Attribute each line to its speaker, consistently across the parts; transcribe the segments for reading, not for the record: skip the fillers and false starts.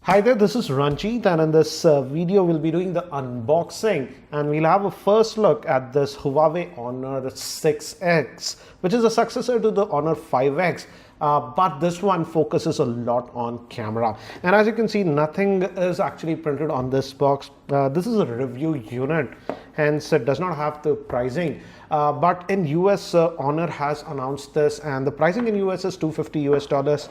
Speaker 1: Hi there, this is Ranjit, and in this video we'll be doing the unboxing, and we'll have a first look at this Huawei Honor 6X, which is a successor to the Honor 5X. But this one focuses a lot on camera, and as you can see, nothing is actually printed on this box. This is a review unit, hence it does not have the pricing, but in US Honor has announced this, and the pricing in US is $250 US.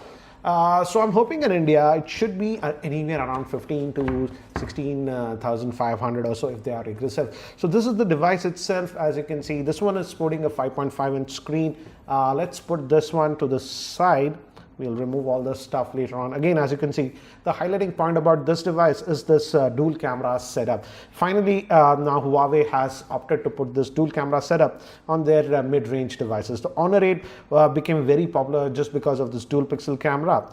Speaker 1: So I'm hoping in India it should be anywhere around 15 to 16,500 or so if they are aggressive. So this is the device itself. As you can see, this one is sporting a 5.5-inch screen. Let's put this one to the side. We'll remove all this stuff later on. Again, as you can see, the highlighting point about this device is this dual camera setup. Finally, now Huawei has opted to put this dual camera setup on their mid-range devices. The Honor 8 became very popular just because of this dual pixel camera.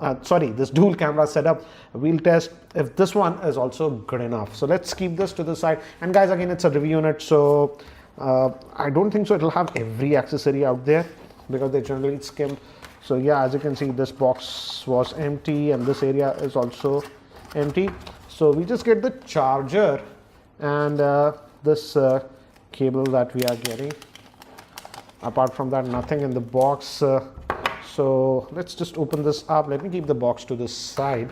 Speaker 1: This dual camera setup. We'll test if this one is also good enough. So let's keep this to the side. And guys, again, it's a review unit, so I don't think so it'll have every accessory out there because they generally skim. So yeah, as you can see, this box was empty and this area is also empty. So we just get the charger and this cable that we are getting. Apart from that, nothing in the box. So let's just open this up. Let me keep the box to the side.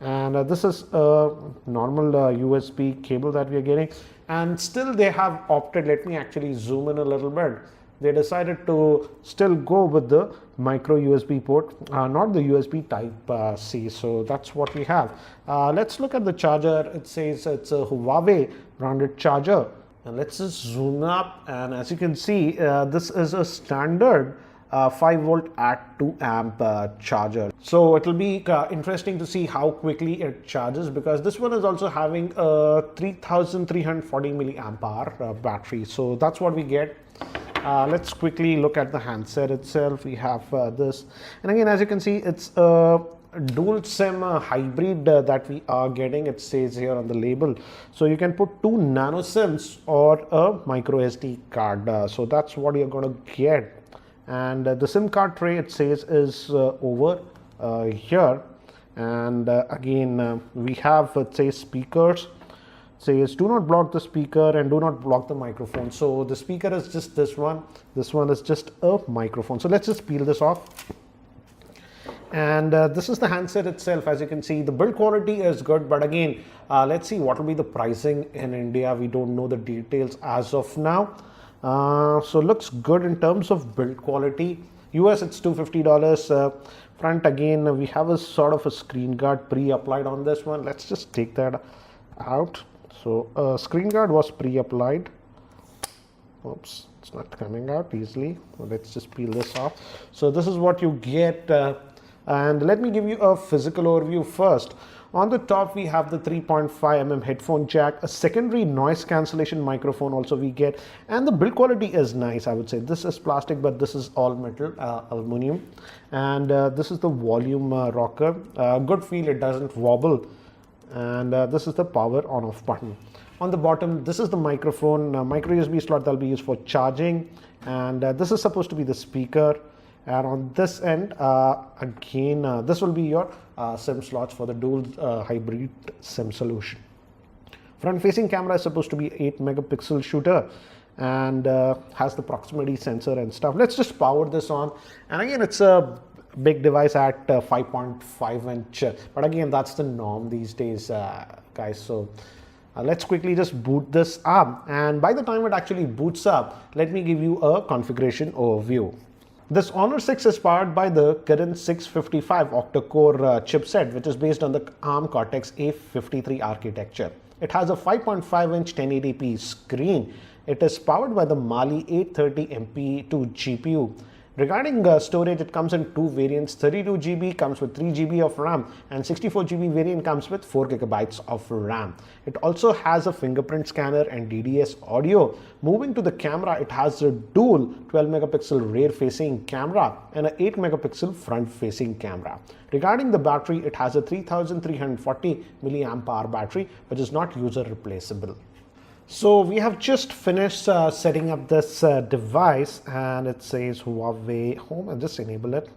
Speaker 1: And this is a normal USB cable that we are getting. And still they have opted, let me actually zoom in a little bit. They decided to still go with the micro USB port, not the USB type C. So that's what we have. Let's look at the charger. It says it's a Huawei branded charger. And let's just zoom up. And as you can see, this is a standard 5 volt at 2 amp charger. So it will be interesting to see how quickly it charges, because this one is also having a 3340 milliamp hour battery. So that's what we get. Let's quickly look at the handset itself. We have this, and again, as you can see, it's a dual SIM hybrid that we are getting. It says here on the label, so you can put 2 nano SIMs or a micro SD card. So that's what you're going to get. And the SIM card tray, it says, is over here. And again, we have, it says, speakers. Says do not block the speaker and do not block the microphone. So the speaker is just this one is just a microphone. So let's just peel this off. And this is the handset itself. As you can see, the build quality is good, but again, let's see what will be the pricing in India. We don't know the details as of now. So looks good in terms of build quality. US, it's $250. Front, again, we have a sort of a screen guard pre-applied on this one. Let's just take that out. So screen guard was pre-applied. Oops, it's not coming out easily. Well, let's just peel this off. So this is what you get. And let me give you a physical overview first. On the top, we have the 3.5mm headphone jack, a secondary noise cancellation microphone also we get, and the build quality is nice, I would say. This is plastic, but this is all metal, aluminum. And this is the volume rocker. Good feel, it doesn't wobble. And this is the power on off button. On the bottom, this is the microphone, micro USB slot that will be used for charging, and this is supposed to be the speaker. And on this end, again, this will be your SIM slots for the dual hybrid SIM solution. Front facing camera is supposed to be 8 megapixel shooter and has the proximity sensor and stuff. Let's just power this on, and again, it's a big device at 5.5 inch, but again, that's the norm these days, guys. So let's quickly just boot this up, and by the time it actually boots up, let me give you a configuration overview. This Honor 6 is powered by the Kirin 655 Octa Core chipset, which is based on the ARM Cortex A53 architecture. It has a 5.5-inch 1080p screen. It is powered by the Mali 830 MP2 GPU. Regarding storage, it comes in 2 variants. 32 GB comes with 3 GB of RAM, and 64 GB variant comes with 4 GB of RAM. It also has a fingerprint scanner and DDS audio. Moving to the camera, it has a dual 12 megapixel rear facing camera and an 8 megapixel front facing camera. Regarding the battery, it has a 3340 milliamp hour battery, which is not user replaceable. So we have just finished setting up this device, and it says Huawei Home. I'll just enable it.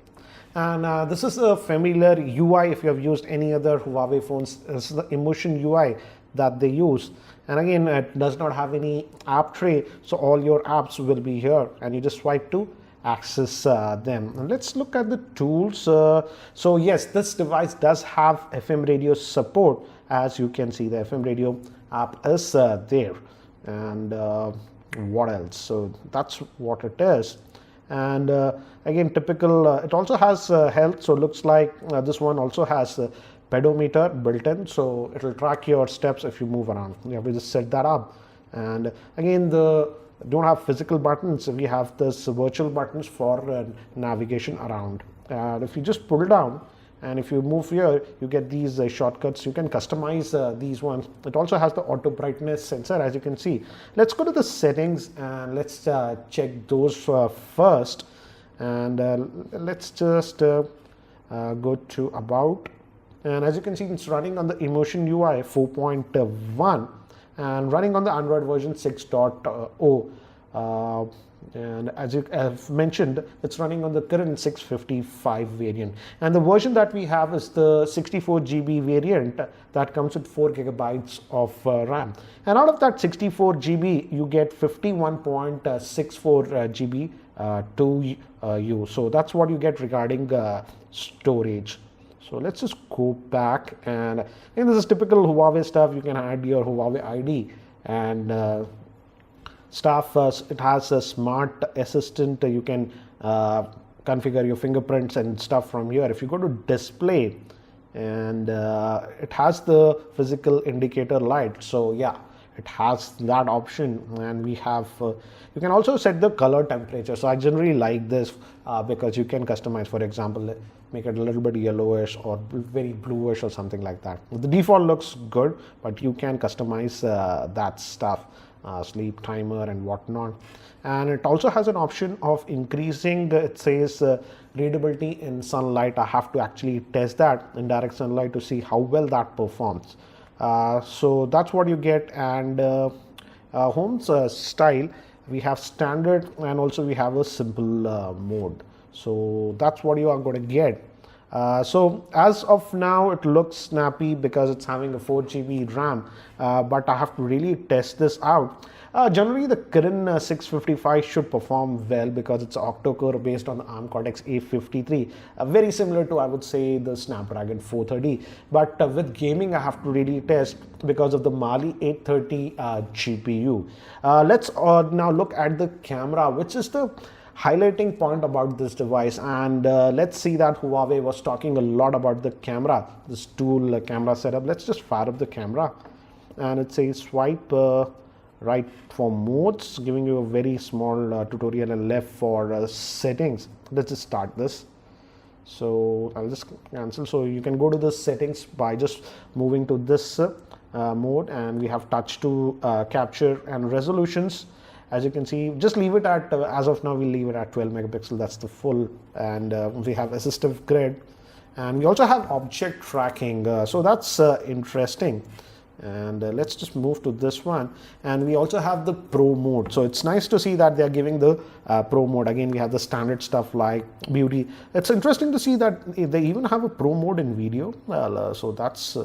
Speaker 1: And this is a familiar UI if you have used any other Huawei phones. This is the emotion UI that they use. And again, it does not have any app tray, so all your apps will be here, and you just swipe to access them. And let's look at the tools. So yes, this device does have FM radio support. As you can see, the FM radio app is there. And what else? So that's what it is. And again, typical, it also has health, so looks like this one also has pedometer built in, so it will track your steps if you move around. You have to just set that up. And again, don't have physical buttons. We have this virtual buttons for navigation around. And if you just pull down, and if you move here, you get these shortcuts. You can customize these ones. It also has the auto brightness sensor, as you can see. Let's go to the settings and let's check those first. And let's just go to about. And as you can see, it's running on the Emotion UI 4.1 and running on the Android version 6.0. And as you have mentioned, it's running on the Kirin 655 variant. And the version that we have is the 64 GB variant that comes with 4 gigabytes of RAM. And out of that 64 GB, you get 51.64 GB to you. So that's what you get regarding storage. So let's just go back, and this is typical Huawei stuff. You can add your Huawei ID and stuff. It has a smart assistant. You can configure your fingerprints and stuff from here. If you go to display, and it has the physical indicator light. So yeah, it has that option. And we have you can also set the color temperature. So I generally like this because you can customize, for example, make it a little bit yellowish or very bluish or something like that. The default looks good, but you can customize that stuff, sleep timer and whatnot. And it also has an option of increasing, it says readability in sunlight. I have to actually test that in direct sunlight to see how well that performs. So that's what you get. And home's style, we have standard, and also we have a simple mode. So that's what you are going to get. So as of now, it looks snappy because it's having a 4 GB RAM, but I have to really test this out. Generally, the Kirin 655 should perform well because it's Octa Core based on the ARM Cortex A53, very similar to, I would say, the Snapdragon 430. But with gaming, I have to really test because of the Mali 830 GPU. Let's now look at the camera, which is the highlighting point about this device. And let's see that Huawei was talking a lot about the camera, this dual camera setup. Let's just fire up the camera, and it says swipe right for modes, giving you a very small tutorial, and left for settings. Let's just start this. So I'll just cancel. So you can go to the settings by just moving to this mode, and we have touch to capture and resolutions. As you can see, just leave it at, as of now, we'll leave it at 12 megapixel. That's the full. And we have assistive grid. And we also have object tracking. So that's interesting. And let's just move to this one. And we also have the Pro mode. So it's nice to see that they're giving the Pro mode. Again, we have the standard stuff like beauty. It's interesting to see that they even have a Pro mode in video. Well, so that's,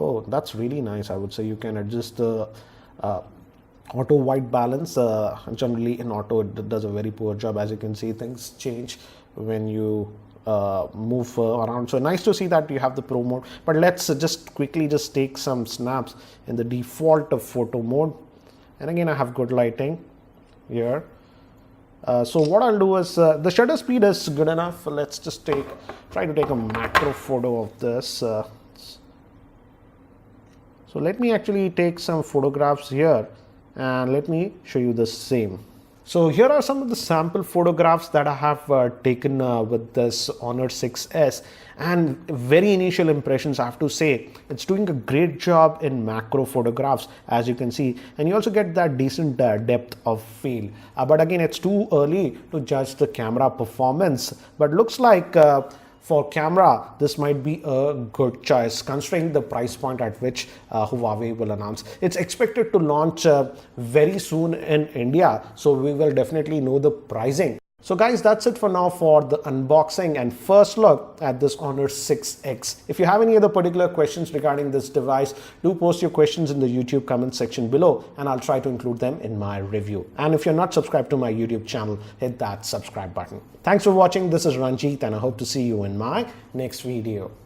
Speaker 1: oh, that's really nice, I would say. You can adjust the auto white balance. Generally in auto it does a very poor job. As you can see, things change when you move around. So nice to see that you have the Pro mode. But let's just quickly just take some snaps in the default photo mode. And again, I have good lighting here. So what I'll do is the shutter speed is good enough. Let's just try to take a macro photo of this. So let me actually take some photographs here, and let me show you the same. So here are some of the sample photographs that I have taken with this Honor 6S, and very initial impressions, I have to say. It's doing a great job in macro photographs, as you can see, and you also get that decent depth of field. But again, it's too early to judge the camera performance, but looks like for camera, this might be a good choice considering the price point at which Huawei will announce. It's expected to launch very soon in India, so we will definitely know the pricing. So guys, that's it for now for the unboxing and first look at this Honor 6X. If you have any other particular questions regarding this device, do post your questions in the YouTube comment section below and I'll try to include them in my review. And if you're not subscribed to my YouTube channel, hit that subscribe button. Thanks for watching. This is Ranjit and I hope to see you in my next video.